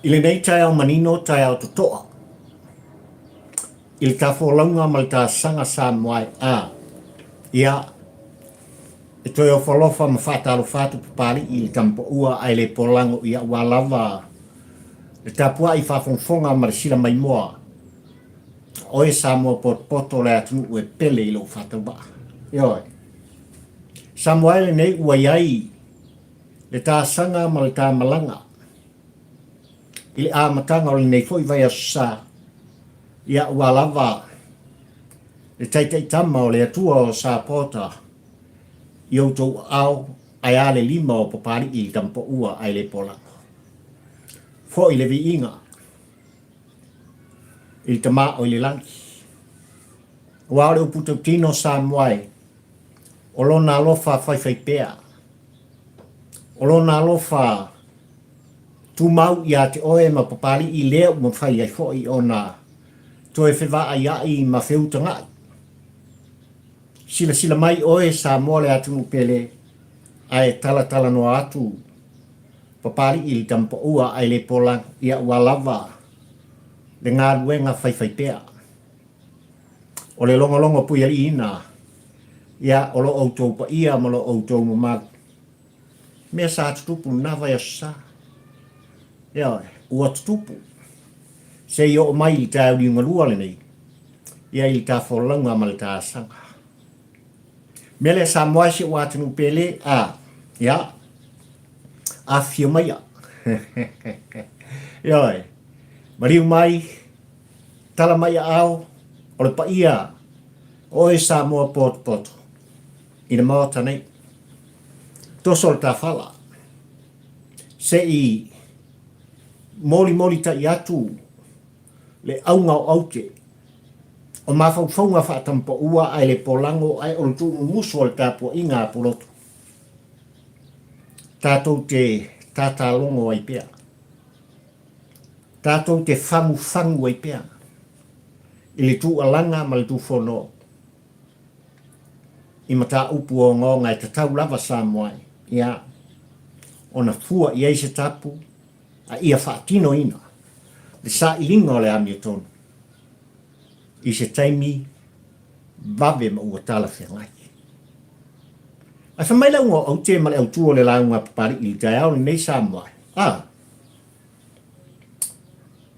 I le nei tai au manino tai au totoa. I le tafolaunga ma le tā sanga sa moai a. Ia, e toi o whalofa ma whātalo whātu papari i le tampa ua ai le polango ia ua lava. Le tapua i whawhongwhonga ma le sila mai moa. Oe sa moa poto le atunu ue pele i lo whātaba. Ioi. Sa moai le nei ua iai le tā sanga ma le tā malanga. I le āmatanga o le nei fo i vai asa. Ia ua lava. Le taitai tama o le atua o sa pota. I outou au ai ale lima o papari i tampa ua ai le polango. Fo i le vi inga. I le tama o i le langi. Ua le uputa tino sa moai. O lona alofa whaiwhai pea. O lona alofa tumau i a te oe ma papari i leo ma whai ai fo i ona toe whewa ai ai ma wheutangai. Sila mai oe sa moa le atu pele ai tala no atu papari i le tampa ua ai le polang ia ua lava le ngā luenga whaiwhai pea. O le longa puia i ina ia o lo outou pa ia ma lo outou ma mag. Mea sa tutupu na vai asa. Ia, ua tutupu. Se i o mai i tā uri ngalua le nei. Ia i tā wholanga ma le tā sanga. Mele sa moa se ua tanu pele a. Ia. A fia mai a. Ia. Mariu mai. Tala mai a au. O le pa ia. Oe sa moa poto. Ina maota nei. Toso le tā whala. Se i moli ta i atu. Le aunga o aute. O mawhauwhaunga whaatampa ua ai le polango ai o le tu muso le tāpua i ngā pulotu. Tātou te tātālongo ai pea. Tātou te whangu ai pea. I le tu alanga ma le tu whono. I mata upu o ngonga i te tau lava sa moai. Ia. O na fua i eise tapu. A ia whaatino ina. Le sa ilinga o le ami o tonu. I se taimi vave ma ua tala whengai. A sa mai launga au te male au tuo le launga papari i tai au nei sa moai. Ah.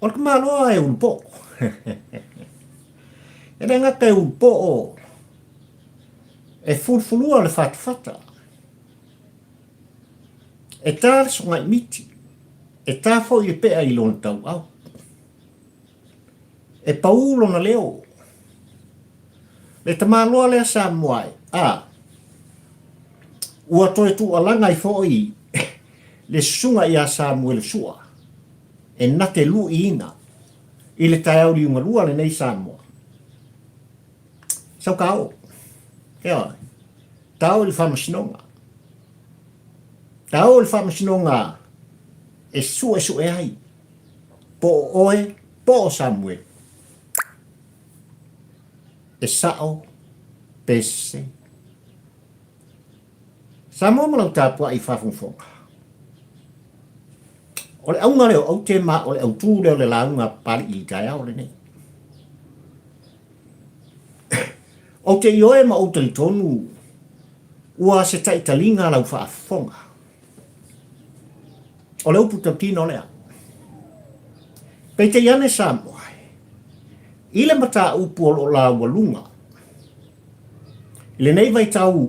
O le kamaloa e Ulupoo. E renga kai Ulupoo e Fulufulua le Fatafata. E tā songa i miti. E tā fo i pea i lona tau au. E paulo na leo. Le tamaloa lea sa moai. A. Ua toe tu alanga i fo i. Le sunga i a sa muele sua. E nate lu i ina. I le tai au li unga lua le nei sa moa. Sau kao. Ea. Tau li Faamasinoga. Tau li Faamasinoga. E su e hai. Po oe, po Samuel. E sao, pese. Samoa malau tāpua i whawhungwhonga. O le aunga leo au te ma o le au tū leo le launga pari i tai au le nei. O te ioe ma o te tonu. Ua se taitalinga lau whawhonga. O le upu tapino lea. Pei te iane sa moai. I le mata upu o la walunga. I le nei vai tau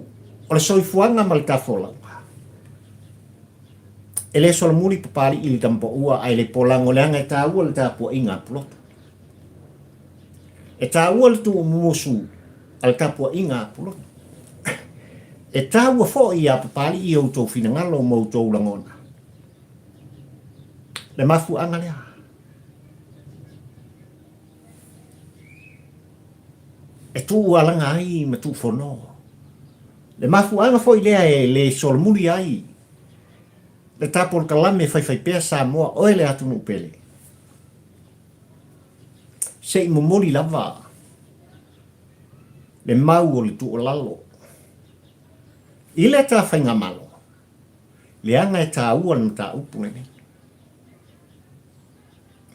o le soifuanga ma le tafolanga. E le sola muli papari i le tampa ua ai le polango leanga e tā ua le tāpua i ngā puloto. E tā ua le tu umusu al tāpua i ngā puloto. E tā ua fo i a papari i au tau finangalo mo tau langona. Le mafu anga lea. E tu alanga ai ma tu fono. Le mafu anga foi lea e le solmuli ai. Le tapor kalame fai pea sa moa oe le atu nupele. Se i momoli lava. Le mau o le tu o lalo. I le ta whainga malo. Le anga e ta ua na ta upu nei.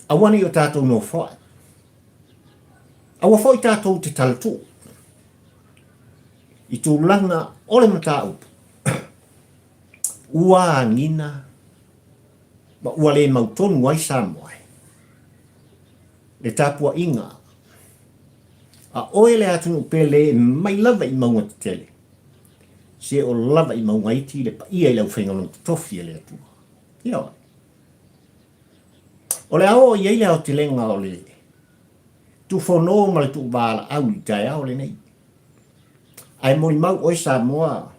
Awani o tātou no whai. Awa whai tātou te talatu. I tū langa ole mata upu. Ua ngina. Ma ua le mautonu ai Samoa. Le tāpua inga. A oe le atunu pele mai lava I maunga te tele. Se o lava I maunga iti le pa ia I lau whainga te tofi le atua. Ia oi. O le ao I eile au te lenga o le tu whono ma le tu wala au I tai au le nei. Ai mori mau oi Samoa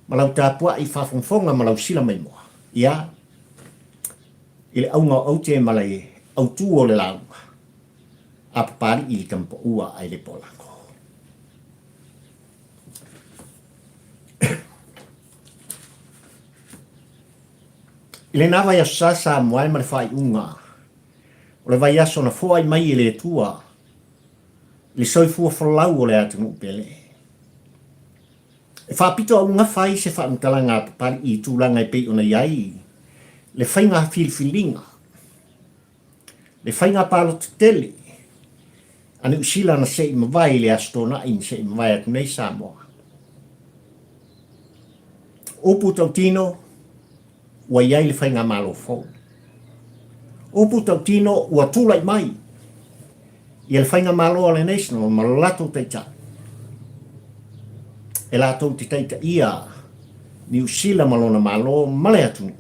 ma lau tāpua I whawhongwhonga ma lau sila mai moa. Ia. Ile au ngā au te malai au tū o le lau. A papari I kampo ua ai le polango. Ile nā vai aso sa moai ma le whai unga. O le vai aso na fua I mai I le tua. Le soifua whalau o le atunu pele. E whapito au ngā whai se whaamtala ngā papari I tūlanga I pei ona iai. Le whainga filfilinga. Le whainga palo te tele. Ane usila na se mawai le astona in se mawai atu nei Samoa. Upu tautino, ua iai le whainga malo fau. Upu tautino, ua tūlai mai. Ia le whainga malo ale national, malalato teita. E lato te teita ia, ni usila malona malo male atu.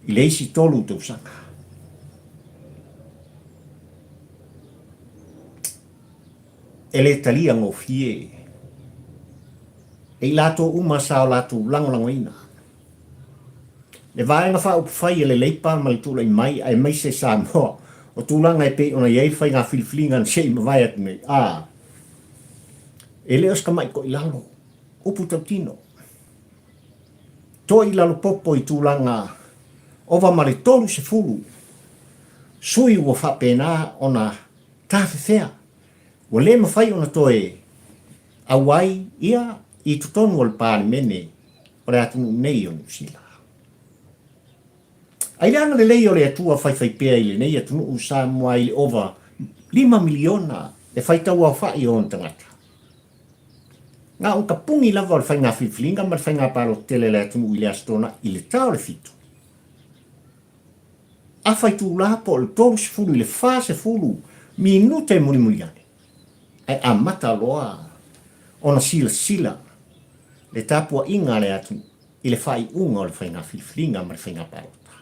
I leisi tolu tausanga. Ele talia ngō fie. E lato uma sao lato langolango ina. Le vaenga wha upawhai ele leipa ma le tūlai mai ai mai se Samoa. O tūlanga e pe ona iei whai ngā filfilinga se I mawai atu nei. E leo ska mai ko I lalo. Upu tautino. To I lalo popo I tūlanga ova ma le tolu se fulu. Sui ua whapena ona tāwhewhea. Wa le mawhai ona toe awai ia I tutonu o le pāri mene o le atunu nei o New Zealand. Ai leanga le lei o le atua whai pēa I le nei atunu u Samoa I le over 5 miliona e whai tau au whai o tangata. Ngā unka pungi lava o le whai ngā whiwhilinga ma le whai ngā pāro tele le atunu I le astona I le tau le fitu. A whai tū lapo o le tolu se fulu I le wha se fulu minute muli muli ane. Ai a mata loa ona sila le tapua inga le atu I le whai unga o le whai ngā whiwhilinga ma le whai ngā parota.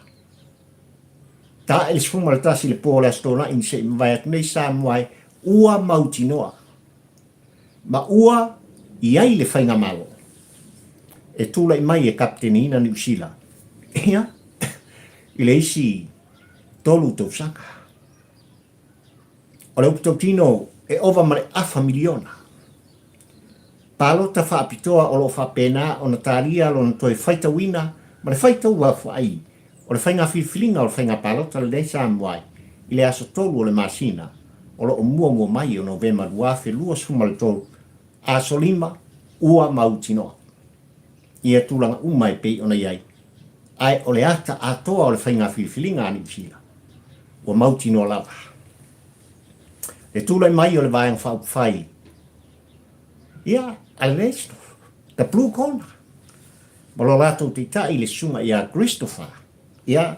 Tā e le sfuma le tasi le pōle astona in se mwai atu nei Samoa ua mauti noa. Ma ua I ai le whai ngā malo. E tūla I mai e kapteni ina New Zealand. Ia, I le isi tolu tausanga. O le uputautino e ova mare afa miliona. Palota whaapitoa o lo whapena o na tāria lo na toi whaita wina, ma le whaita ua whai. O le whainga whiwhilinga o le whainga palota le nei Samoa I le aso tolu o le masina, o lo o mua mai o November duafe lua suma le tolu, aso 5 ua mautinoa. Ia tūlanga umai pei ona iai. Ai o le ata atoa o le whainga whiwhilinga ani usila. Ua mautinoa lava. E tūlai mai o le vāiang whai. Ia, Alesno, the blue corner. Malo lato te tai le sunga ia Christopher. Ia,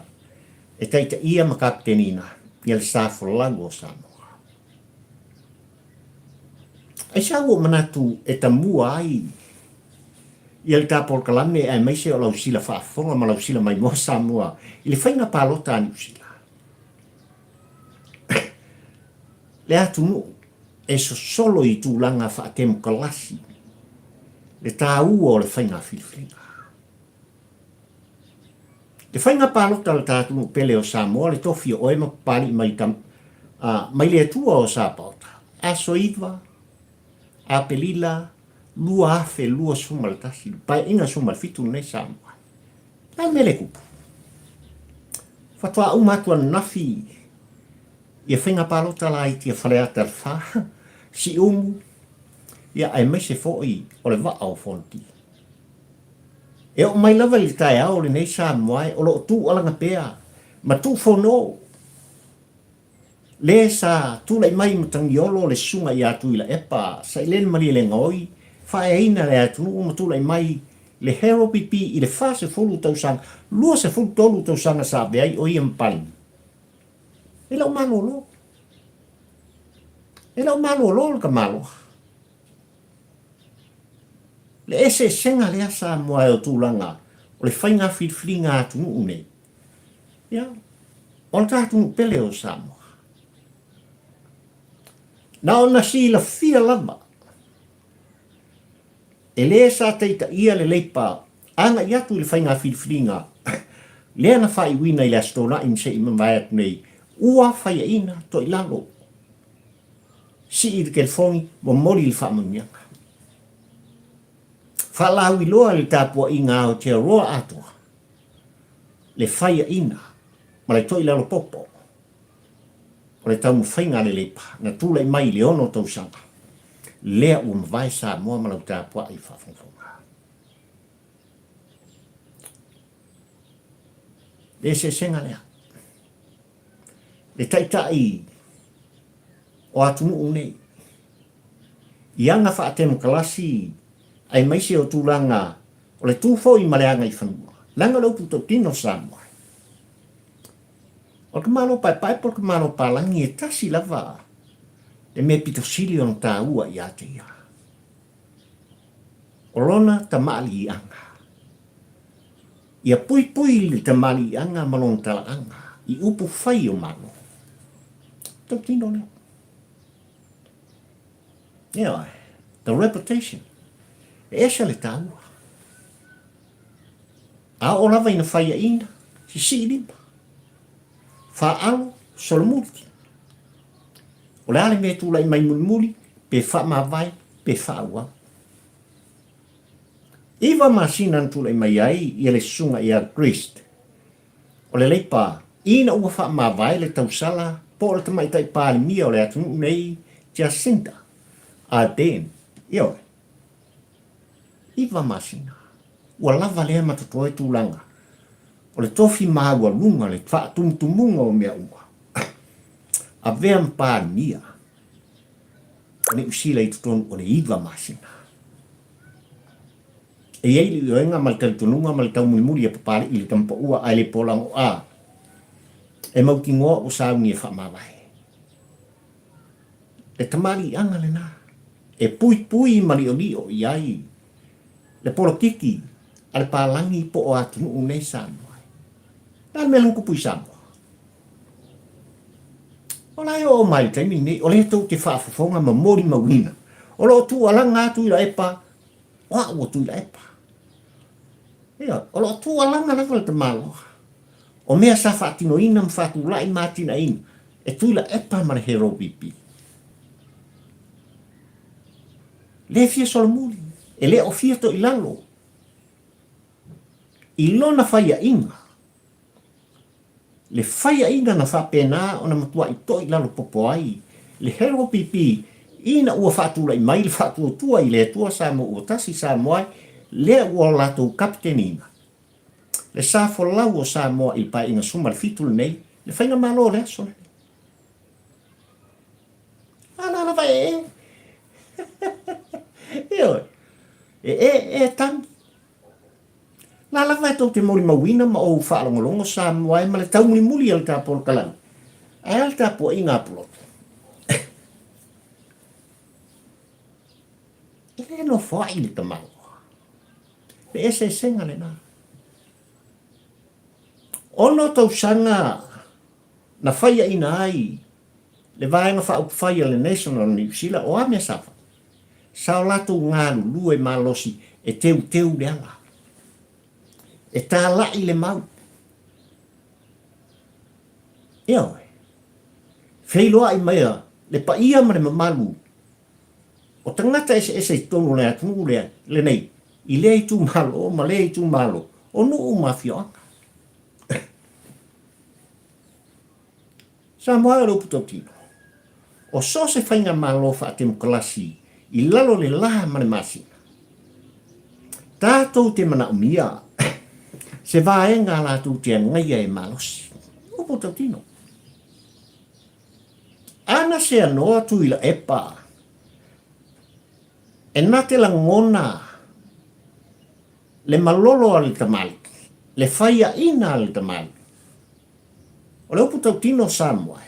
e teita ia makaptenina, ia le Fulufulua o Samoa. Ai sa ua manatu e tamua ai. Ia le tāpol kalame ai maise o lau sila whaafonga ma lau sila mai mo Samoa. I le whainga pālota ani usila. Le atunu e so solo I tūlanga whaatemu kalasi. Le tā ua o le whainga whiwhilinga. Le whainga pālota le tātunu pele o Samoa le tofi o ema pari mai mai le atua o Sāpauta. A soiva, a pelila, lua afe, lua suma le tasi. Pai inga suma le fitu nei Samoa. Ai mele kupu. Fatua umatua nafi ia whainga pālota la I tia whareata le wha, si ia ai mai se fōi o le waa o fonti. E o mai lava li tae au le nei Samoa o lo tū alanga pēa, ma tū whono, le sa tula mai matangiolo le sunga ya tuila epa sa ile mali le ngoi fa ina le atu tula mai le hero pipi i le fa se fulu tau sang lua se fulu tolu tau sanga sa be ai o i mpali ila o malo lo ka malo le ese senga le asa moa o tulanga o le whainga whiwhinga atu une ya o le tātu pele o Samoa na ona si la fia lama e le sa teita ia le leipa anga i atu le whainga whiwhinga lea na whai wina i le astona in se ima mai atu nei ua whaia ina to i lalo si i ke fongi mo mori i whamunianga whalau i loa le tāpua i ngā o te roa atua le whaia ina ma le to i lalo popo o le tau whainga le leipa na tūlai mai le ono tau sanga lea ua mawai sa moa malau tāpua i whawhonga le se senga lea le taitai o atu nei ianga whaatemu kalasi ai maise o tūlanga o le tūwhau i maleanga i whanua langa lau puto tino Samoa o ka malo pai por ka malo palangi e tasi lava e me pito sili on tā ua i ate ia o lona ta maali i anga ia pui li ta maali i anga malon tala anga i upu whai o malo tau tino leo yeah, the reputation esa le tāua a o lava ina whaia ina si lima whaalo solomuli o le ale me tūlai mai muli pe wha mawai pe whaua iwa masinan tūlai mai ai i le sunga i a Christ o le leipa ina ua wha mawai le tausala po le tamaitai pāli mia o le atu nei Jacinta a den io iwa masina ua lava lea matatoe tūlanga o le tofi maua lunga le wha tumutumunga o mea ua a vea mpā mia o le usila i tutonu o le iwa masina e iei li oenga ma le talitununga ma le tau mulimuli e papari i le tampa ua ai le polango a e mauki ngoa o sauni e wha mawai le tamari anga le nā e pui mali o lio i ai le polokiki ale palangi po o atu unei Samoa na me lungu pui Samoa o lai o mai taimi nei o le tau te whaafafonga ma mori mawina o lo tu alanga atu i la epa o tu i la epa o lo tu alanga na wale te malo o mea sa whaatino ina mwhatu lai mātina ina e tu i la epa ma le hero pipi le fia solomuli e le o fia to i lalo i lona whaia inga le whaia inga na whapena o na matua i to i lalo popo ai le hero pipi ina ua whaatula i mai le whaatua tua i le tua Samoa ua tasi Samoa le ua lato kapten ina le sa folau o Samoa i pa inga suma le fitul nei le whainga malo le aso ala vai e tangi na la vai tau te mori mawina ma o whaalongolongo Samoa ma le tau muli al tāpol kalang ai al tāpua i ngā pulot e no fwa i le tamau le ese senga le nā ono tau sanga na whaia ina ai le vaenga wha whaia le National New Zealand o amea safa sao lato ngā lue malosi e teu le ala e tā lai le mau eo wheiloa i mea le pa ia ma le mamalu o tangata ese tonu le atu le nei i le tu malo ma le tu malo o no mafioanga Samoa lo putotino o so se whainga malo wha te mkalasi i lalo le laha mane masina tātou te mana umia se vaenga la tu te ngaia e malosi o putotino Ana se anoa tu ila epa. E nā te langona le malolo ali tamali. Le whaia ina ali tamali. O leo puta tino Samoa.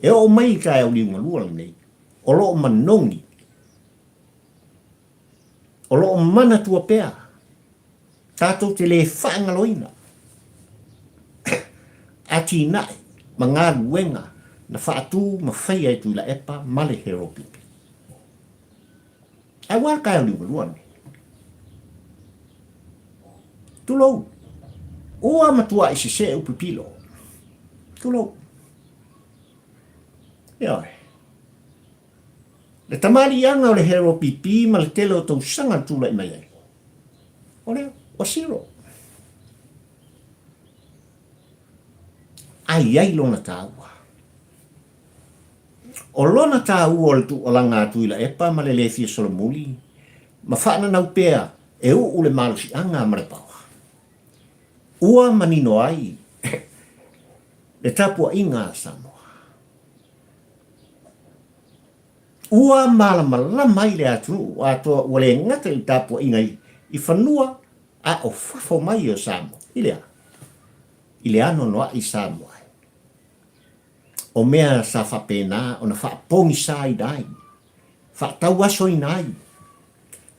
E o mai kai au liunga lua nei. O lo manongi. O lo mana tua pea. Tātou te le whaangaloina. Ati nai, mga luenga, na whaatu ma whaia e tu la epa male hero pipi. Ai wā kai au liunga lua nei. Tulou. Oa matua isi se upi pilo. Tulou. Ioi. Le tamari anga o le hero pipi ma le tele o tau sanga tula i mai ai. O leo, o siro. Ai lona tāua. O lona tāua o le tu o langa atu ila epa ma le lefia solomuli. Ma whaana nau pea e u le malusi anga ma le paua. Ua manino ai. Le tapua inga Samoa. Ua malama le atu ato wale ngata i tapua inga i whanua a o fafo mai o Samoa. Ile ano noa i Samoa. O mea sa whapena o na whapongi sa i nai. Whaatau aso i nai.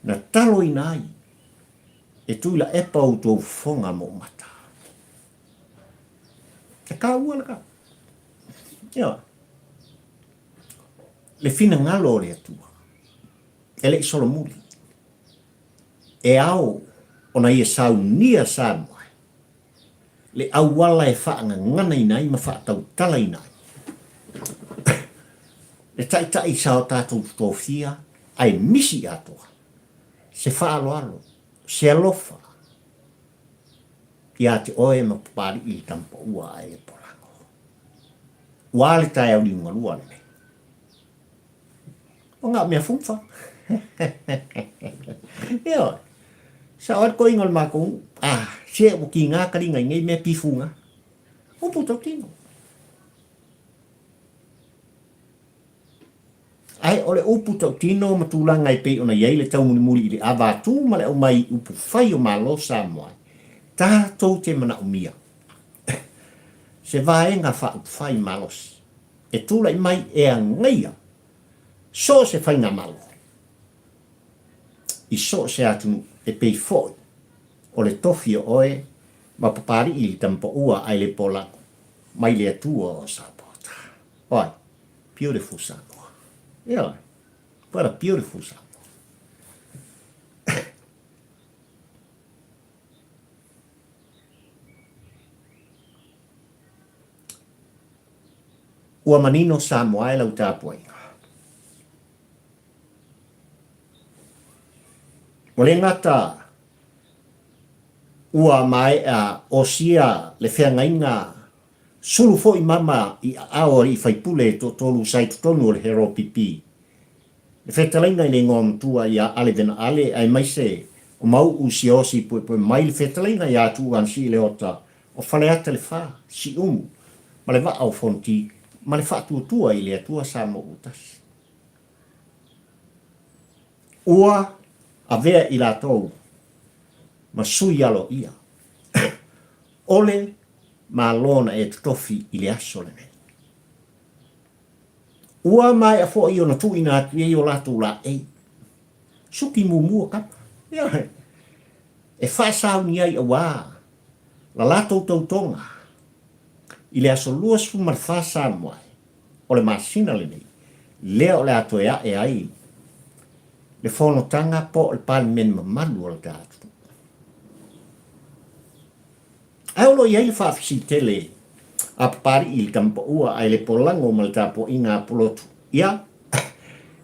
Na talo i nai. E tuila epa o tō whonga mo mata. E ka ua na ka. Ia. Le fina ngalo le atua. E le solomuli. E au o na ia saunia Samoa. Le awala e whaanga ngana i nai ma whaatau tala i nai. Le tai sao tātou tōwhia, ai misi atoa. Se whaaloalo, se alofa. Ia te oe ma papari i tampa ua ai e porango. Wale tai au liunga lua ne. O ngā mea fumfa. Ia. Sa oe ko ingol mākou, se o ki ngā karinga i ngai mea pifunga. O puto tino. Ai ole upu tau tino matulanga i pei ona iei le tau muli i le avatu ma le au mai upu whai o malo Samoa. Tātou te mana umia. Se vaenga wha upu whai malos. E tūla i mai e a ngaia. So se whai ngā malo. I so se atunu e pei foi. O le tofi o oe ma papari i tampa ua ai le polako. Mai le atua o Sapota. Oi, beautiful Samoa. Yeah, what a beautiful song. Ua manino Samoa e lau tāpua inga. O le ngata ua mai a osia le whiangainga sulu fo i mama i ao i whaipule to tolu sai tonu o le hero pipi. E whetalainga i le ngom tua i a ale vena ale ai mai se o mau usi osi pue mai le whetalainga i a tuan si le ota o whaleata le wha si ma le wa au fonti ma le wha tua i le atua sa mo utas. Ua a vea i la tau ma sui alo ia. Ole ma lona e tofi i le aso le nei. Ua mai a fo i ona tu ina atu e o latu la ei. Suki mumua kapa. E whaasau ni ai a wā. La lato tautonga. I le aso luas fu mar whaasa moai. O le masina le nei. Lea o le ato e ai. Le whono tanga po le pali men mamanu o le tātu. Aolo i ai le whaafisi tele. A pari i tampa ua ai le polango ma le tapo i ngā polotu. Ia,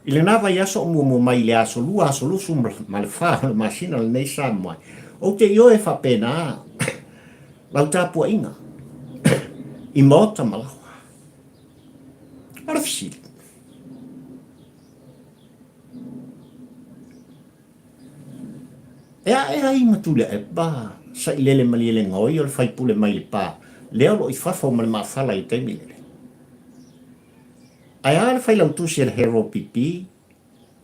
i le nawa i aso mo mai le aso lua aso lusu ma le wha le masina le nei Samoa. O te io e whapena lau tapo i ngā. I mota malawa. Ara fisili. Ea i matule e ba sa i lele mali le ngoi o le whaipule mai le pā. Leo lo i whafo ma le mawhala i teimi lele. Ai ale fai lau tusi al hero pipi.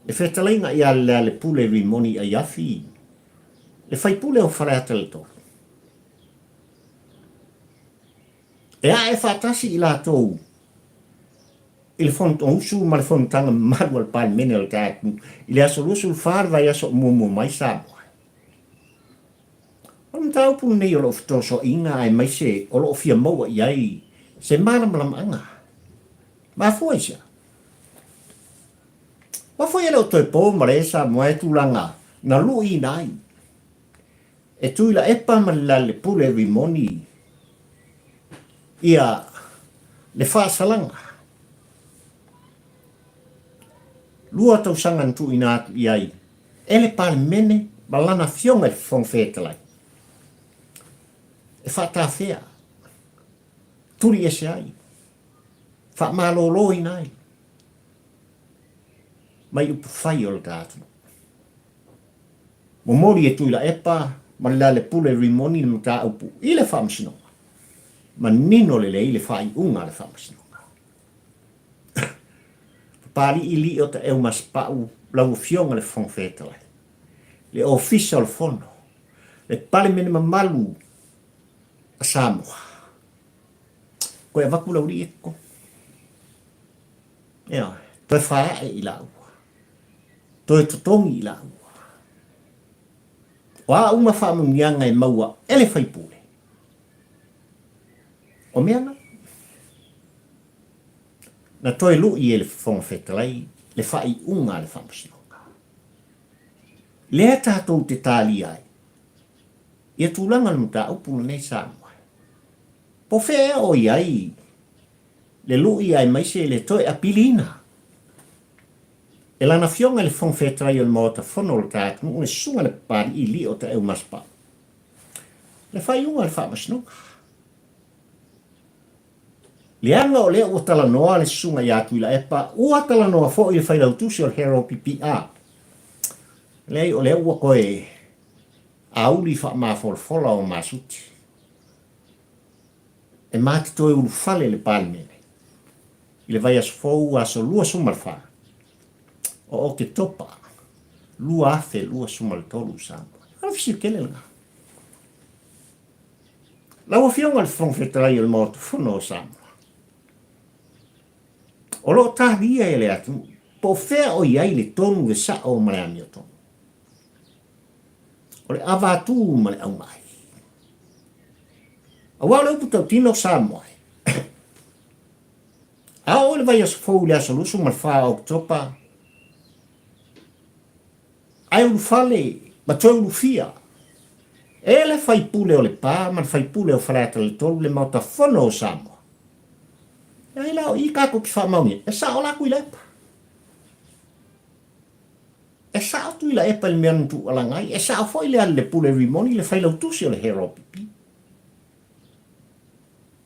Le whetalinga ia le pule rimoni a yafi. Le fai pule o whareata le tō. E a e whatasi i la tōu. I le font onsu ma le fontanga maru al pal mene al tātu. I le aso lusu wharwa i aso mumu mai sāpua. Om tau pun nei o lo fitoso inga ai mai se o lo fia maua i ai. Se maram anga. Ma foi sia. Ma foi ele o toi pō maresa mo e tūlanga na lu i nai. E tuila epa ma le pule rimoni. Ia le whaasalanga. Lua tau sangan tu ina atu i ai. Ele pale mene malana fionga e whongwhetalai. E whatawhea. Turi ese ai. Whamalolo i nai. Mai upu whai o le tātu. Mo mori e tuila epa, ma le pule rimoni le mta upu i le Faamasinoga. Ma nino le i le whai unga le Faamasinoga. Pari i li o te eu mas pau lau fionga le whongwhetalai. Le official fono. Le pale mene mamalu a Samoa. Koe waku lau li eko. Ea, toi whae i lau. Toi totongi i lau. Wa uma whaamungianga e maua ele whaipule. O meana? Na toi lu i ele whongwhetalai, le whai unga le Faamasinoga. Lea tātou te tāli ai. Ia tūlanga le mta upuna nei Samoa. Po whea o iai. Le lu i ai maise le toi apilina. E lana fionga le whongwhetrai o le mota whono le tātu, unge sunga le pari i li o te eu maspa. Le whai unga le Faamasinoga. Le anga o lea ua tala noa le sunga i atu i la epa, ua tala noa fo i le whai lautusi o le hero PPA. Lei o lea ua koe auli wha maa fola o masuti. E mati toi ulu fale le pali mene. I le vai aso fou aso lua sumarwha. O ke topa, lua afe, lua sumal tolu Samoa. Ana fisi kele nga. Lau fionga le whongwhetrai o le mautu whono o Samoa. O lo tahia e le atu, po whea o iai le tonu e sa o mareami o tonu. O le avatu ma le au mai. A wale upu tau tino Samoa. A o le vai aso fou le aso lusu mal wha o topa. Ai ulu fale, ma toi ulu fia. E le fai pule o le pā, man fai pule o whalata le tolu le mauta whono o Samoa. E lao, i kako ki whamaungi, e sa o laku i lepa. E sa o tu i la epa le mea tu alangai, e sa o foi le ale le pule rimoni le whai lau tusi o le hero pipi.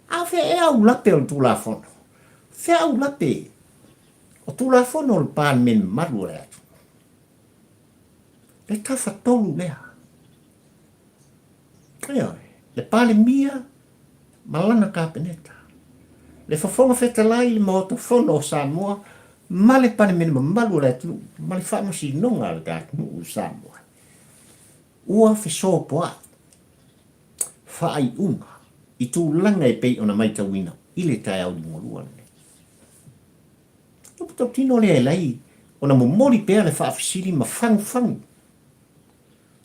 A fe e au lape o tu la whono. Fe au lape o tu la whono o le pā men maru le atu. Le tafa tolu lea. Le pale mia, malana kapeneta. Le fafonga whetalai le mauta whono o Samoa, ma le pale mene mamalu le tu, ma le Faamasinoga le tātunu o Samoa. Ua whesopoa, whaai unga, i tū langa e pei ona maita wina, i le tai au di morua le. Upu tau tino le lei, ona momori pēr le whaafisiri ma fangu.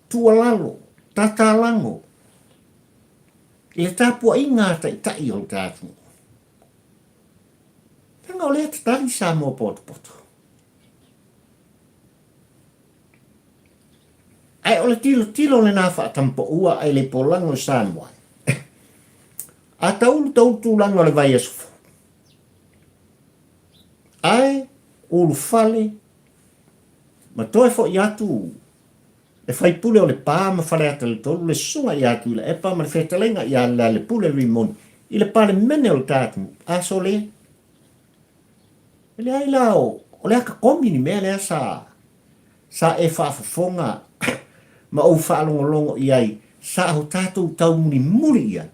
Tualalo, tatalango. I le tāpua i ngāta i tai o le tātunu. Tanga o lea te tari Samoa poto. Ai o le tilo le nā whaatampo ua ai le polango Samoa. A taulu tūlanga o le vai asu. Ai, ulu fale, ma toe fo i atu. E fai pule o le pā ma whare ata le tolu, le sunga i atu i le epa, ma le whetalenga i ala le pule rimoni. I le pale mene o le tātu, aso le. Le ai lao, o le aka komi ni mea lea sa e whaafafonga, ma au whaalongolongo i ai, sa ho tātou tau muni muri i ai.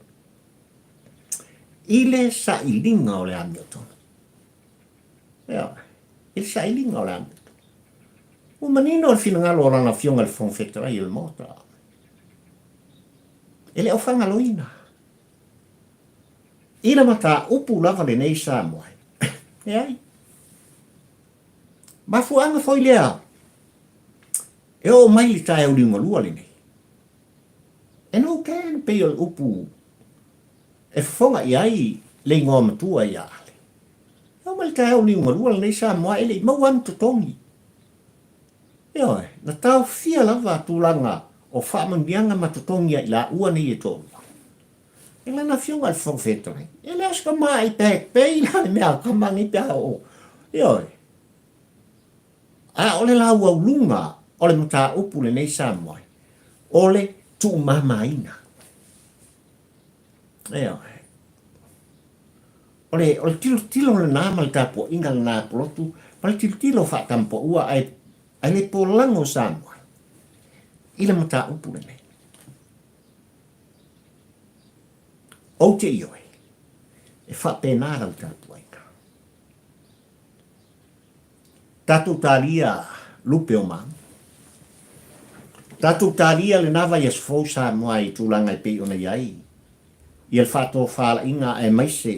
I le sa i linga o le ami o tonu. Ia, il sa ilinga o le ame. O manino al fina ngalo orana fionga le fonfetera i le mota. Ele o fanga loina. Ina mata upu lava le nei sa moai. E ai. Ma fuanga foi lea. E o mai li tae uri ngalua le nei. E no ken pe o upu. E fonga i ai le ngō matua i ale. E o mai li tae uri ngalua le nei sa moai ele i mauan tutongi. E oi, na tau fia lava tūlanga o whaamangianga matutongi i la ua nei e tōru. E la na fionga al fonfetere. E le aska mai pek pei la ne mea kamangi pia o. E oi. A ole la ua ulunga ole mata upu le nei sa moai. Ole tu mamaina. E oi. Ole tilo le nama le tapo inga le nā polotu. Pale tilo whaatampo ua ai le polango sa moai. Ila mata upu le nei. O te ioi. E whapēnara u tātu aika. Tātu tālia lupe o maa. Tātu tālia le nawa i asfou sa moa i tūlanga i pei ona iai. I al whato whala inga e maise.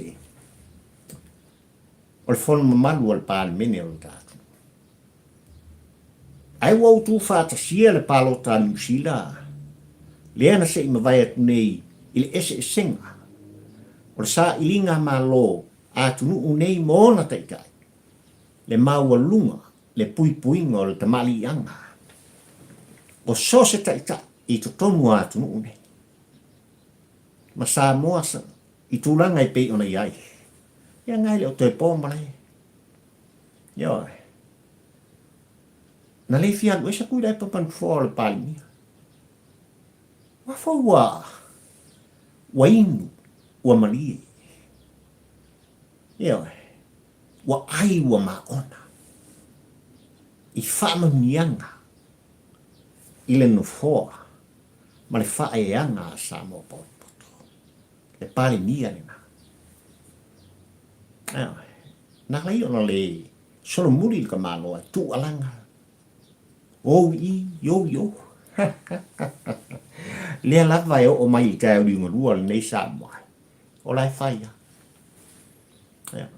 O le whono mamalu al pāle mene o le tātu. Ai wau tū whātasia le pālota New Zealand. Le ana se i mawai atu nei i le ese senga. O le sa ilinga ma lo atunu unei moona taikai. Le maua lunga, le pui puinga o le tamali anga. O so se taita i to tonu atunu unei. Ma sa moasa i tūlanga i pei ona iai. Ia ngai le o te pōmare. Ioi. Na le fia ua sa kui rai papan fua o le palimia. Wa fau wa inu. Ua malie. Ioi. Wa ai ua maona. I whaamamianga. I le nufoa. Ma le whaeanga a sa mo poto. Le pale mia le na. Ioi. Nā lai ona le solo muri ka maloa tu alanga. O i yo. Lea lava e o mai i kai uri ngorua le nei sa moa. O lai whaia.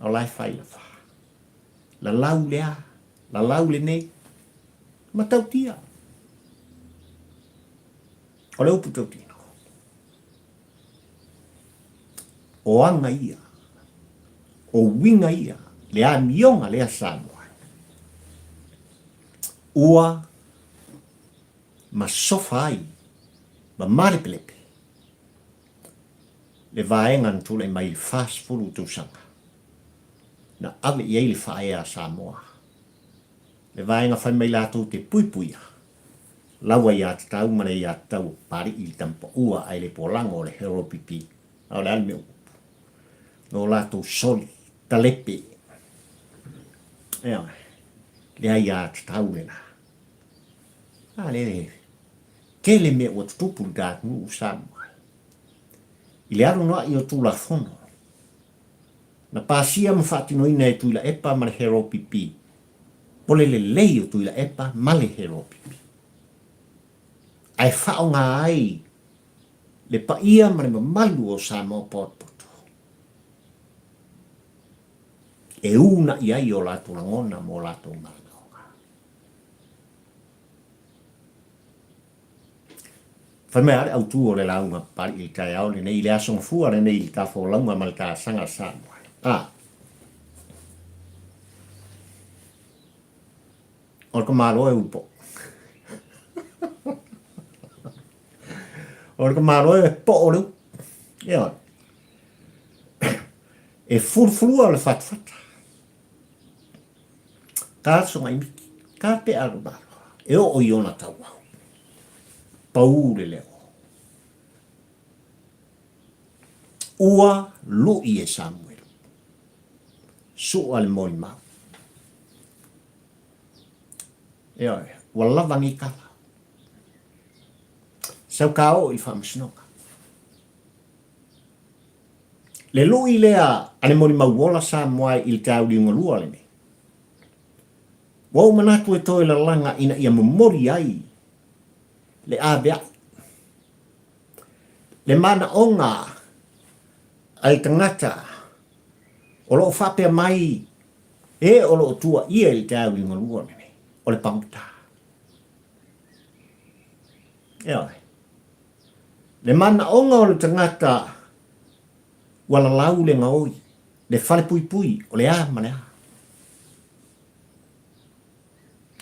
O lai whaia wha. La lau lea. La lau le nei. Ma tau tia. O le upu tau tino. O anga ia. O winga ia. Le a mionga lea sa moa. Ua. Ma sofa ai. Ma maripelepe. Le vaenga ntule mai fast food tu sanga. Na ave i eile whaea Samoa. Le vaenga whai mai lātou te puipuia. Laua i atu tau mana i atu tau pari i tampa ua ai le polango le hero pipi. Au le alme upu. No lātou soli, talepe. Ea, le ai atu tau le na. Le kele me o tupu dāt nu Samoa. I le aru noa i o tūla whono. Na pāsia ma whaatino ina e tuila epa ma le hero pipi. Pole le lei o tuila epa ma le hero pipi. Ai whao ngā ai. Le pa ia ma le mamalu o Samoa potpoto. E una i ai o lātou langona mo lātou mana. Whamea are au tū o le launga pari i kai au le nei le asong fua le nei i ka fo launga mal ka sanga Samoa. O ka maro e upo. O ka maro e po o leu. Ia. E fulufulua o le fatafata. Ka songa imiki. Ka pe aru baro. E o iona tau au. Pau le leo. Ua lui e Samuel. Su al moi mau. Ea, walavangi kala. Sau kao i Faamasinoga. Le lui lea ane moni mau wola sa moai il tau li ngalua le ne. Wau manatu e toi la langa ina ia mamori ai. Le abea. Le mana onga ai tangata. O loo whapea mai. E o loo tua ia i te au inga lua nene. O le pamuta. Eoi. Le mana onga o le tangata wala lau le ngaoi. Le whale pui pui. O le a mane a.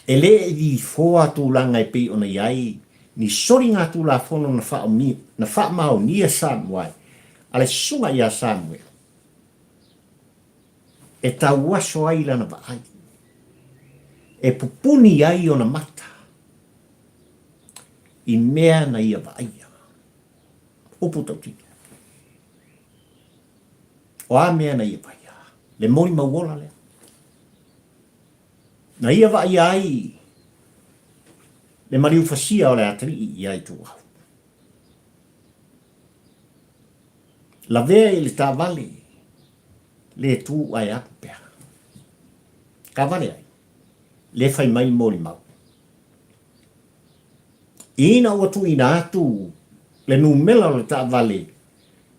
E le e di fōa tū langa e pi o na iai. Ni sori ngā tū la whono na wha mao ni a Samuai. Ale sunga ia Samuel. E tau waso ai lana ba ai. E pupuni ai o na mata. I mea na ia ba ai. Upu tau tika. O a mea na ia ba ia. Le mori mawola lea. Na ia wa ia ai. Le mariu fasia o le atari i ai tu au. La vea i le tā vale. Le tu ai apea. Ka vale ai. Le fai mai mori mau. Ina ua tu ina atu. Le numela o le tā vale.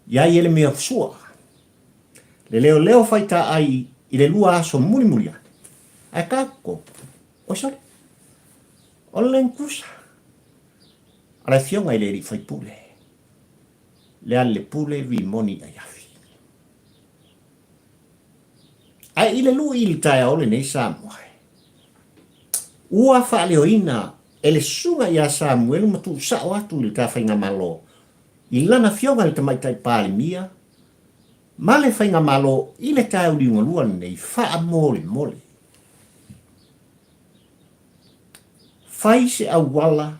Iai ele mea fsua. Le leo leo fai tā ai i le lua aso muri muri ai. Ai kako. O sare. O le nkusa. Ala fionga i le ri fai pule. Le ale pule vi moni ai afi. Ai ile lu ili tai ole nei Samuel. Ua fa leo ina ele sunga ia Samuel matu sa atu le ta fainga malo. I lana fionga le tamai tai pali mia. Male fainga malo ile tai uli ngolua nei fa mole mole. Fai se awala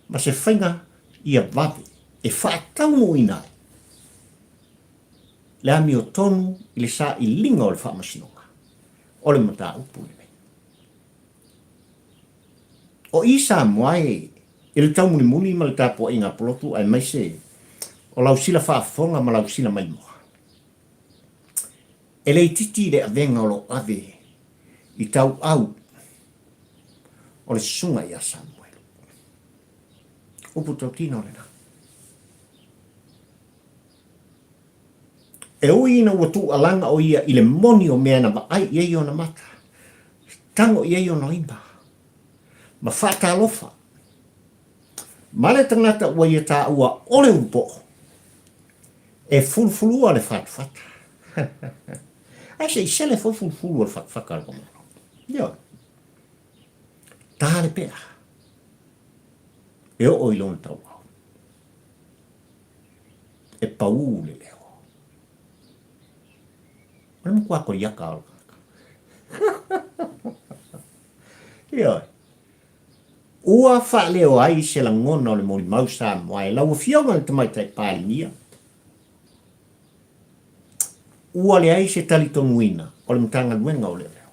ma se fainga ia vavi e fa taunu ina. Le ami o tonu i le sa i linga o le Faamasinoga. O le mata upu le mei. O isa moae i le tau muni ma le tapo inga polotu ai mai se o lau sila whaafonga ma lau sila mai moa. E le titi le avenga o lo ave i tau au o le sunga ia Samuel. Upu tau tino le na. E ui ina ua tu alanga o ia i le moni o mea na ma ai i eio na mata. Tango i eio na imba. Ma whata alofa. Male tangata ua ia tā ua ole upo. E fulufulua le Fatafata. Ai se i sele fo fulufulua le Fatafata al komano. Yo. Tā le pea. E o ilon tau au. E pau le leo. Ano ko ako yakal. Yo. Ua fa leo ai se la ngona o le mori mau sa moai. La ua fionga le tamai tai pali nia. Ua le ai se tali tonuina o le mtanga luenga o le leo.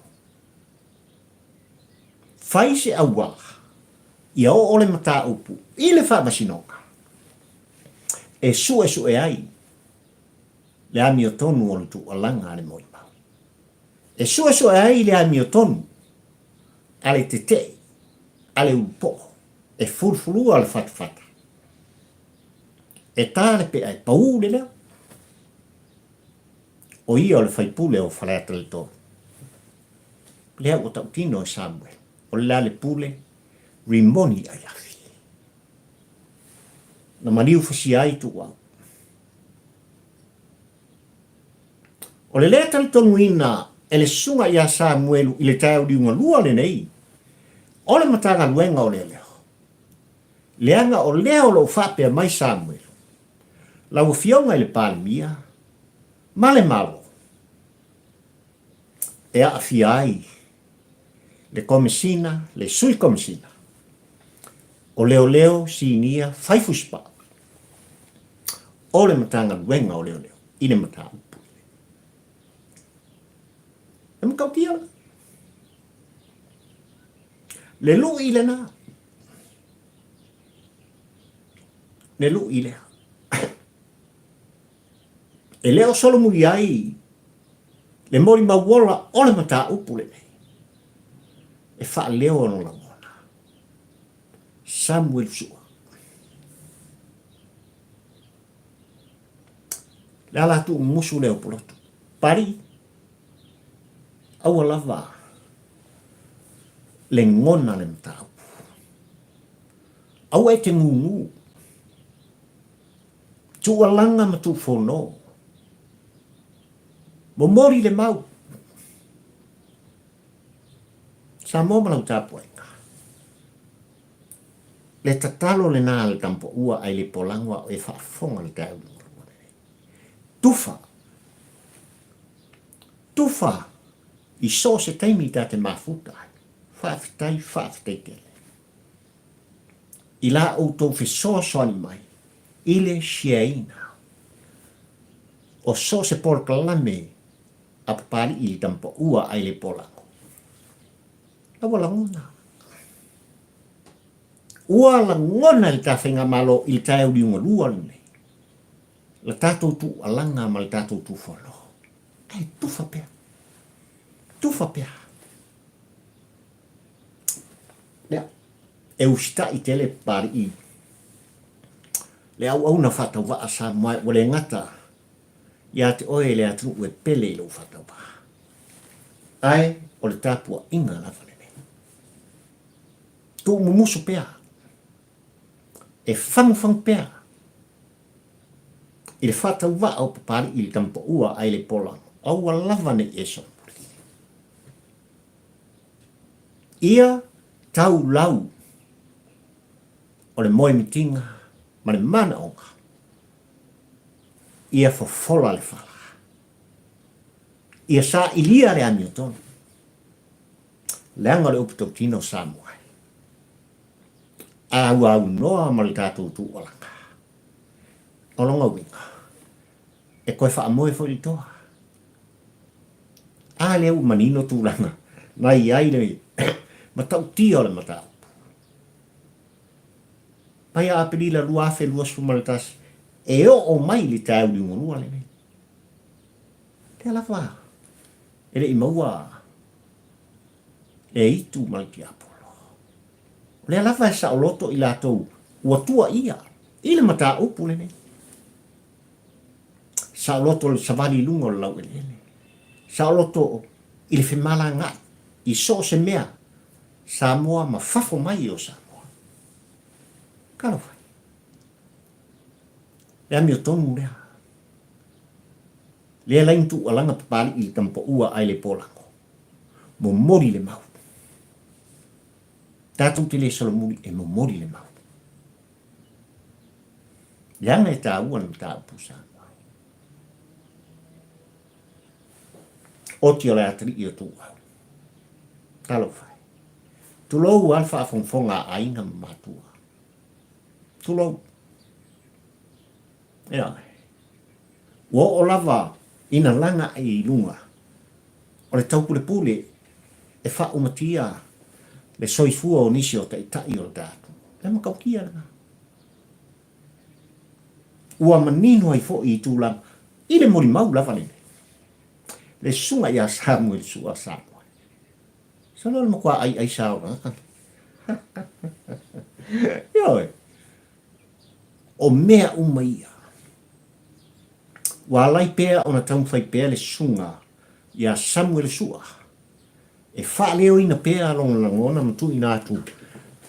Fai se awa. Ia o le mata upu. I le Faamasinoga. E su e ai. Le ami o tonu o le tu alanga le mori mau. E su e ai le ami o tonu. Ale tete. Ale upo. E fulufulua le Fatafata. E tāle pe ai pau le leo. O ia o le faipule o whaleata le tō. Lea o tau tino e Samuel. O le le pule. Rimoni ai afi. Na maniu fasi ai tu wau. O le lea tali tonu ina e le sunga ia Samuelu i le tau diunga lua le nei. O le matanga luenga o le leo. Leanga o leo lo whapea mai Samuelu. Lau fionga i le palimia. Male malo. E a fi ai. Le komisina, le sui komisina. O leo si nia faifuspa. O le matanga luenga o leo. I le matanga. E mo kautia. Le lu ile na. Le lu ile. E leo solo muri ai. Le mori mawola o le mata upu le nei. e wha leo no langona. Samuel sua. Le ala tu musu leo polotu. Pari, aua lava, le ngona le mtau. Aua e te ngungu. Tu alanga ma tu fono. Mo mori le mau. Sa mo malau tapu inga. Le tatalo le nā le tampo ua ai le polangwa o e whaafonga le tau. Tufa. Tufa. I so se taimi ta te mafuta. Whaafitai tele. I la o tau whi soani mai. Ile shiaina. O so se porkalame a papari i le tampo ua ai le polango. Awa langona. Ua langona le tawhenga malo i le tau diunga luane. Le tatou tu alanga ma le tatou tu wholo. Ai tufa pia. Tufa pia. Lea, e usita i tele pari i. Le au na whatau wa asa mai wale ngata. Ia te oe le atu ue pele i lo whatau wa. Ai, o le tapua inga lava le ne. Tu mumusu pia. E whangwhang pia. I le whatau wa au papari i le tampo ua ai le polang. Aua lava ne eso. Ia tau lau. O le moe mitinga. Ma le mana onga. Ia fofola le whala. Ia sa ilia le anio tonu. Leanga le upito tino Samuel. Au noa ma le tātou tu olanga. Olonga winga. E koe wha amoe fo i toa. A leu manino tūlanga. Nai ai le matau tia le matau. Pai a apelila lua afe lua sumaltas. E o mai li tau li unurua le. Te ala wha. Ele i maua. E itu malki apolo. Le ala wha e sa o loto i lātou. Ua tua ia. I le mata upu le ne. Sa o loto le savali lungo le lau ele. Sa o loto i le whemala ngai. I so se mea. Samoa ma fafo mai o Samoa. Kalo whai. Le ami o tonu lea. Le lain tu alanga papali i tampo ua ai le polango. Mo mori le mau. Tātou te le salomuri e mo mori le mau. Leanga e tā ua na tā upu Samoa. Oti o le atari i o tu au. Kalo whai. Tulou alfa a fonfonga a inga matua. Tulou. Ea. Ua o lava ina langa i lunga. O le taupule pule e wha umatia le soifua o nisi o te itai o le datu. Le makaukia langa. Ua manino ai fo i tūlang. I le mori mau lava nene. Le sunga ia Samuel sua Samuel. Sano le makua ai sao na. Ioi. O mea umaia. Wa lai pea ona taumwhai pea le sunga ia Samuel sua. E wha leo ina pea along langona matu ina atu.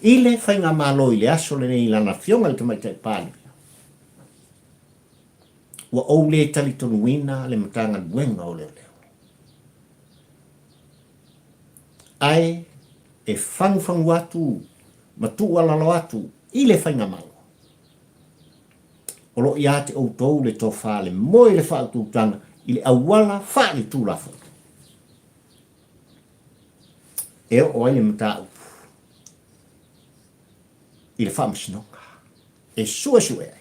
Ile whainga malo i le aso le nei lana fionga le tamaitai pāli. Wa ou le tali tonu wina le matanga duenga o leo leo. Ai e whangwhangu atu matu alalo atu i le whainga malo. O lo ia te outou le tofa le moe le whaatutanga i le awala wha le tūlafu. E o ai le mata upu. I le Faamasinoga. E sua ai.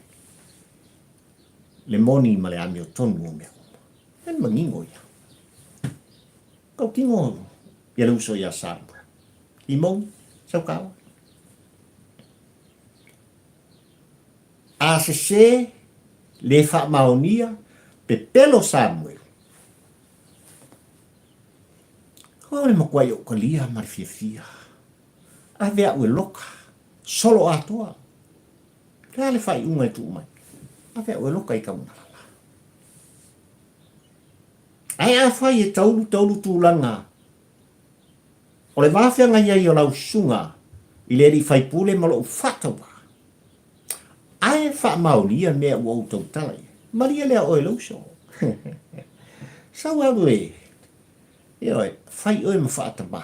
Le moni ma le ami o tonu o mea uma. E mangingo ia. Kau kingo ia le uso ia Samuel. I mou, sau kawa. A se le Faamaonia pe pelo Samuel. O le makuai o kalia marifia. A vea ue loka. Solo atua. Ka le fai unga tu mai. A vea ue loka I kaunala. Ai a fai e taulu tūlanga. O le wāwhianga iai o lau sunga. I le ri fai pule malo whatawa. Ai wha maulia mea ua utau talai. Maria lea oe lauso. Sau au e. Ioi, fai oe ma whaatama.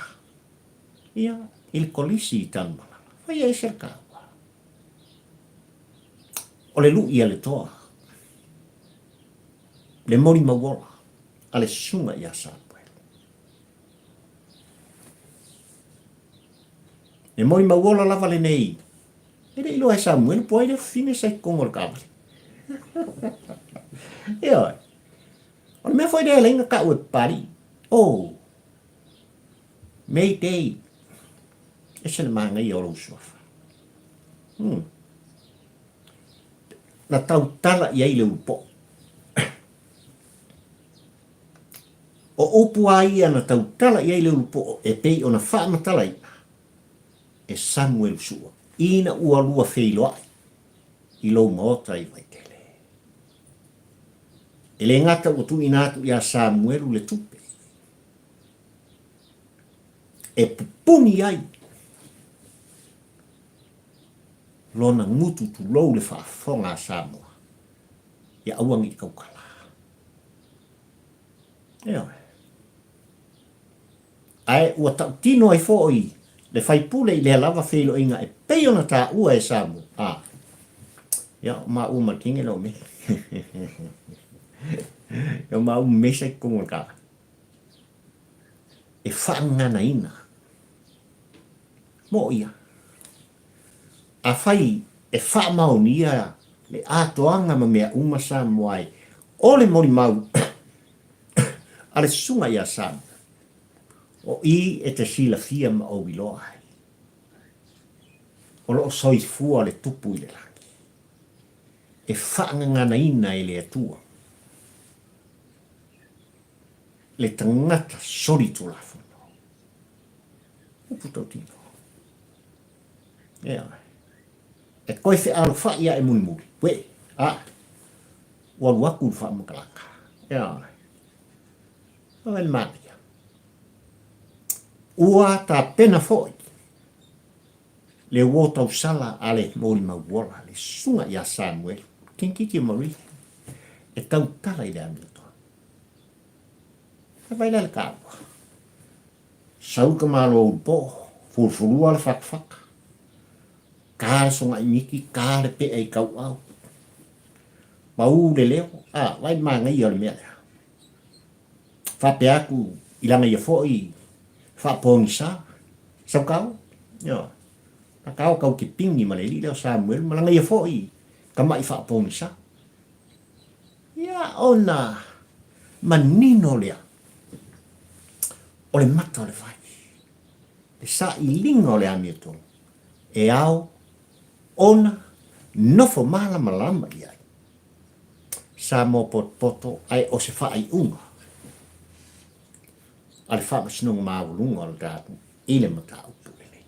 Ia, il kolisi I tanu malala. Fai e ser kaua. O le lu ia le toa. Le mori mawola. A le sunga ia sapuel. Le mori mawola lava le nei. E le ilo e Samuel po ai le fine sai kongo le kawali. Ioi. O le mea foi de lenga ka ue pari. Oh. Mayday. E se le manga I olo usuafa. Na tau tala I ai le upo. O upu ai ana tau tala I ai le upo e pei ona whaamatala I. E Samuel sua. Ina ua lua wheiloa. I lo maota I vai tele. E le ngata ua tu inatu ia Samuel le tupe. E pupuni ai. Lona ngutu tu lou le whaafonga Samoa. Ia auangi I kaukala. Eo. Ai ua tau tino ai fōi. Le whaipule I le lava whelo inga e peiona tā ua e Samoa. Ia ma uma kinge lo me. Ia ma uma mesa I kongo ka. E whaangana ina. Mo ia. A whai e whaamaunia le atoanga ma mea uma Samoa ai. O le mori mau. A le sunga ia Samoa. O I e te sila fia ma o wiloa ai. O lo soifua le tupu I le langi. E whaangana ina I le atua. Le tangata sori tulafono. Upu tau tino. Ea. E koe whi alo wha ia e mui mui. We, walu aku wha makalaka. Ea. Awen maria. Ua ta pena foi. Le wotau sala ale mori mauola. Le sunga ia Samuel. Kinkiki mari. E tau tala I le amito. E vai le kawa. Sauka malo Ulupoo. Fulufulua le Fatafata. Kāre songa I miki. Kāre pe ai kau au. Mau le leo. Vai manga I ole mea. Whape aku. Ilanga ia foi. Whaponi sa. Sau kau. Yo. Na kau kau ki pingi ma le li leo Samuel. Malanga ia foi. Kamai whaponi sa. Ia ona. Manino lea. O le mata o le vai. Le sa I linga o le amioto. E au. Ona. Nofo mala malama I ai. Sa mo poto ai o se wha ai unga. Ale Faamasinoga mawalunga o le tātu. I le mata upu le nei.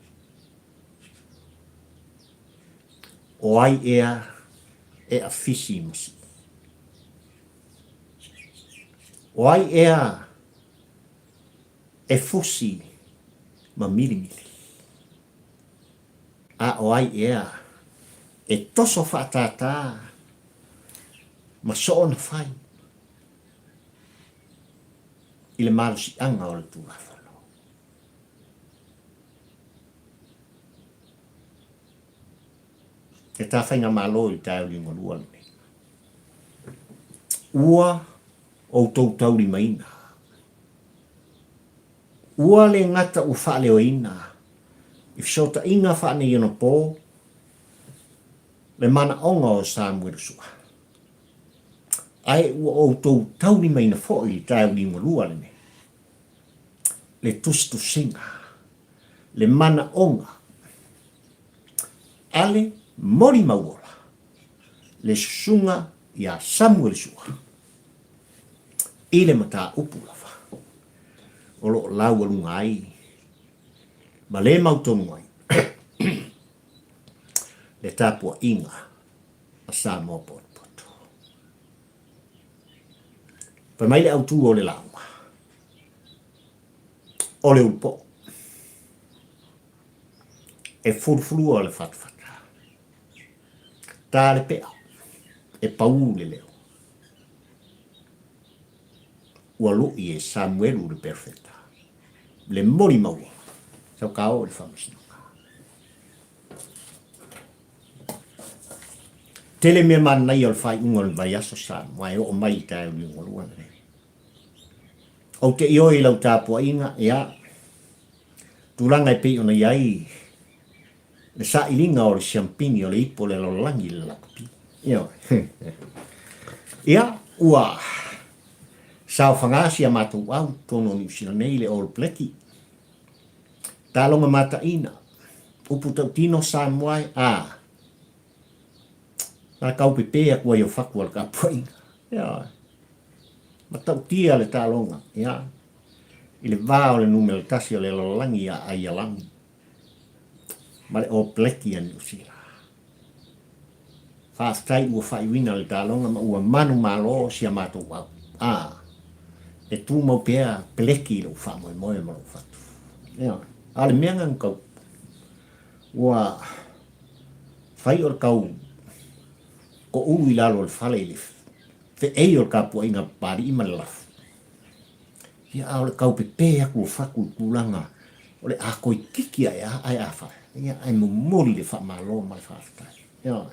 O ai ea. E a fisi masi. O ai ea. E fusi. Ma mili mili. O ai ea. E toso whaatata. Ma soona whai. I le malusi anga o le tūwhawhano. E tā whainga malo I tāu li ngonua le nei. Ua o tau tauri maina. Ua le ngata u whaaleo ina. I fsota inga whaane iono pō. Le mana onga o Samuel sua. Ai ua o tau tauri maina fo I tāu li ngonua le nei. Le tustu singa. Le mana onga. Ale mori mauola. Le sunga ia Samuel sua. I le mata upu lava. o lo lau alunga ai. Ma le mautonu ai. Le tapua inga a Samoa poto. Pa mai le autu o le launga. O le Ulupoo. E Fulufulua o le Fatafata. Tā le pea. E pau le leo. Ua loi e Samuelu le perfecta. Le mori maua. Sau kao le Faamasinoga. Tele me mana i o le whai unga le vai aso sa. Mai o mai i tae uli ngolua ne. O te io i lau tāpua inga ea. Tūlanga e pei ona iai. Le sa ilinga o le siampini o le ipo le lolangi le lakapi. Ia. Ia ua. Sao whangasi a mātou au tono ni usina nei le All Blacki. Tā longa mata ina. Upu tau tino Samoai a. Nā kau pepea kua i o whaku al ka puinga. Ia. Ma tau tia le tā longa. Ia. I le vāo le numele tasi o le lolangi a aialangi. Ma le All Blacki ani usila. Whaastai ua whaiwina le tā longa ma ua manu malo si a mātou au. E tū mau pēa peleki lo wha moe moe mo lo whatu. Ia, ale mea ngang kau. Ua whai or kau ko ulu i lalo le whale i le fe ei or kapua inga pari ima le lafu. Ia au le kau pe pēa kua whaku kūlanga o le ako i kiki ai ai awha. Ia ai mo mori le wha malo ma le whaafitai. Ia.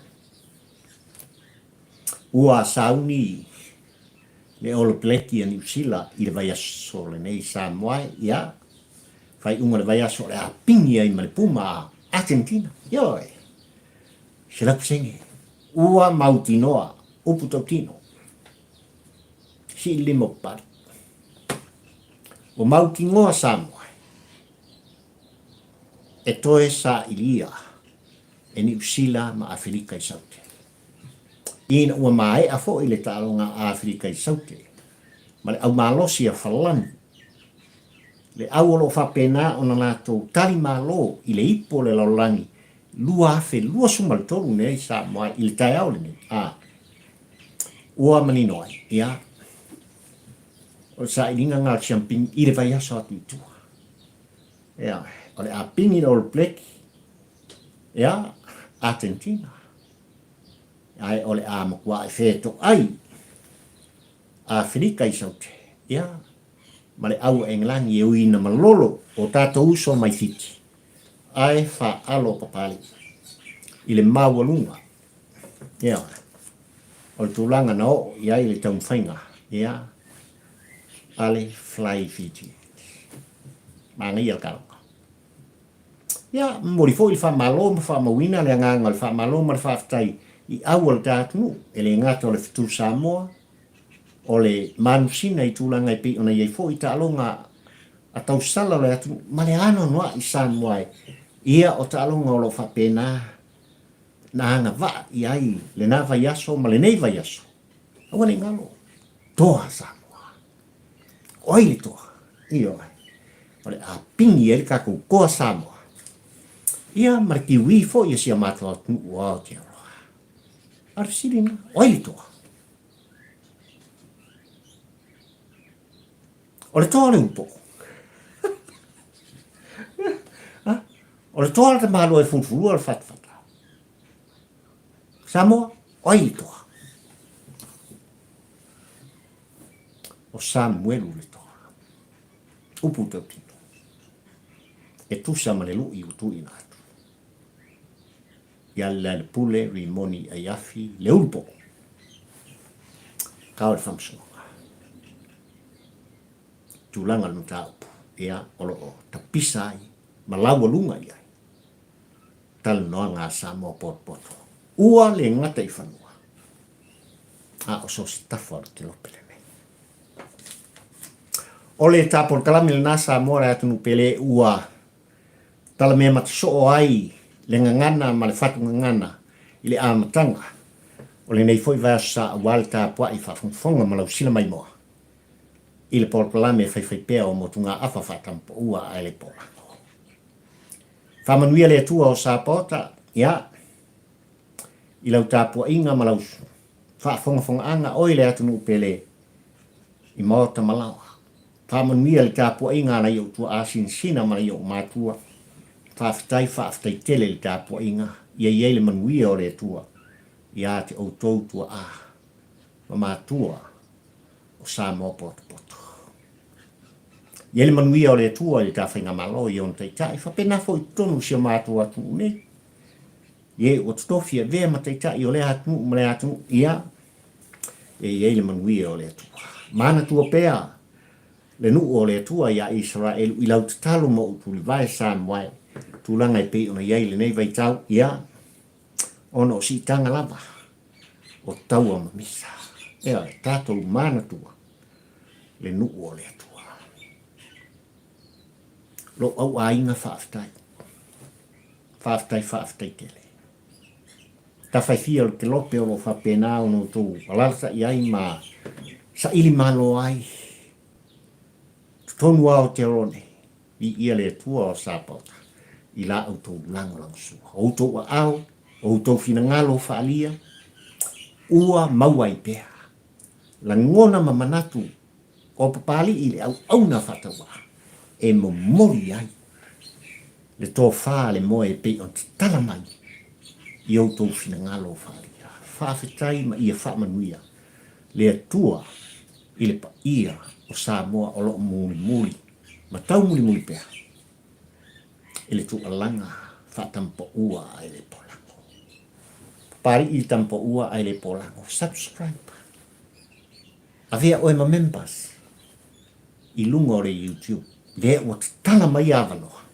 Ua sauni le All Blacki a New Zealand i le vai aso le nei Samoai, ia, whai unga le vai aso le a pingi ai ma le puma a Argentina, ioi. Se lapu senge, ua mautinoa, upu tau tino, si limo pari. O mautingoa Samoai, e toe sa ilia, e New Zealand ma Afrika i saute. Ina ua mai a fo i le tālonga Afrika i saute. Ma le au malosi a whalani. Le au olo whapena o na nātou tali malo i le ipo le laulangi. Lua afe, lua sumal toru nei sa mai i le tai au le nei. Ua manino ai, ia. O sa ilinga ngā siamping i le vai aso atu i tua. Ia, o le a pingi le All Blacki. Ia, Argentina. Ai ole a makua e feto ai Afrika i saute. Ia. Ma le au englangi e uina malolo o tātou uso mai fiti. Ai wha alo papali. I le maualunga. Ia. O le tūlanga na o i ai le taumwhainga. Ia. Ale fly fiti. Mangi al karanga. Ia. Mori fo i wha malo ma wha mawina le nganga le wha malo ma le wha aftai. I awal tātunu, e le ngata o le fitu Samoa, o le manusina i tūlanga i pi ona iei fo i tālonga a tau sala le atunu, ma le ano noa i Samoa ia o tālonga o lo whapena na hanga wa i ai le nā vai aso, ma le nei vai aso. Awa le ngalo, toa Samoa. Oi le toa, i oi. O le a pingi e le kakou koa Samoa. Ia mariki wi fo i si a mātua o tunu o ao te aro. Arsilina, oi toa. O le toa le upo. O le toa le malo e Fulufulua le Fatafata. Samoa, oi toa. O Samuelu le toa. Upu tau tino. E tusa ma le lui utu ina atu. Ia le pule, rimoni, aiafi, le Ulupoo. Kao le Faamasinoga. Tūlanga le mtaupu. Ia, olo o tapisa ai, ma laua lunga i ai. Tala noa ngā Samoa poto. Ua le ngata i whanua. O so si tafo te lopele me. O le tāpol kalami le nā Samoa rea tunu pele ua tala mea mataso ai le ngangana ma le whatu ngangana i le amatanga. O le nei foi vai sa wale tā pua i whafonga ma lau sila mai moa. i le polkalame whaiwhaipea o motunga awha whatampo ua ai le polango. Whamanuia le atua o Sapota, ia, i lau tāpua inga malausu. Whaafonga anga oile atu nu pele i maota malawa. Whamanuia le tāpua inga na iau tua asin sina ma iau mātua. Whaafitai tele le tāpua inga. Ia iele manuia o le atua. Ia te outou tua a. Ma mātua o Samoa poto. Iele manuia o le atua le tāwhainga malo i on teitai. Whapena fo i tonu si o mātua atu ne. Ie o tutofia vea ma teitai o le atu mre atu ia. Iele manuia o le atua. Mana tua pea. Le nuu o le atua ia Israel i lau tatalu mo utu li vai Samoa. Tūlanga i pe ona iele nei vai tau ia. Ono o si tanga lava. O taua mamisa. Ea tātou mana tua. Le nuu o le atua. Lo au ainga whaafitai. Whaafitai tele. Ta whaifia o te lope o lo whapena o no tō. Alalsa i ai ma sa ili malo ai. Tonu au te rone. I ia le tua o Sapota. I la au tō lango sua. O tō wa au. O tō whina ngalo whaalia. Ua maua i pēr. La ngona mamanatu. O papali i le au na whatawa. E mo mori ai. Le tō whaa le moe pe o te talamai. I au tō whina ngalo whaalia. Whaafetai ma ia whaamanuia. Le atua i le pa ia o Samoa o lo muli. Ma tau muli pēr. I le tu alanga whaatampo ua ai le polango. Pari i tampo ua ai le polango. Subscribe. Avea oe ma members. I lunga o le YouTube. Le o te tala mai avanoa.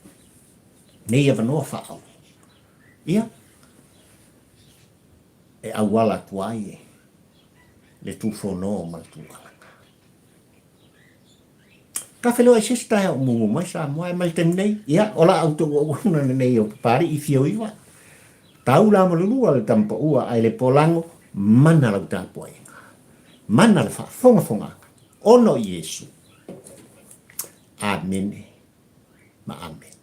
Nei avanoa whaau. Ia. E awala tuai e. Le tūwhonoa ma le tūkalanga. Ka whelua i sista o mungu mai sa moai mai tem nei. Ia. Ola au tō una nei o pari i fio iwa. Tau la malulua le tampa ua ai le polango. Mana lau tāpua inga. Mana le wha Ono Yesu. Amen. Ma amen.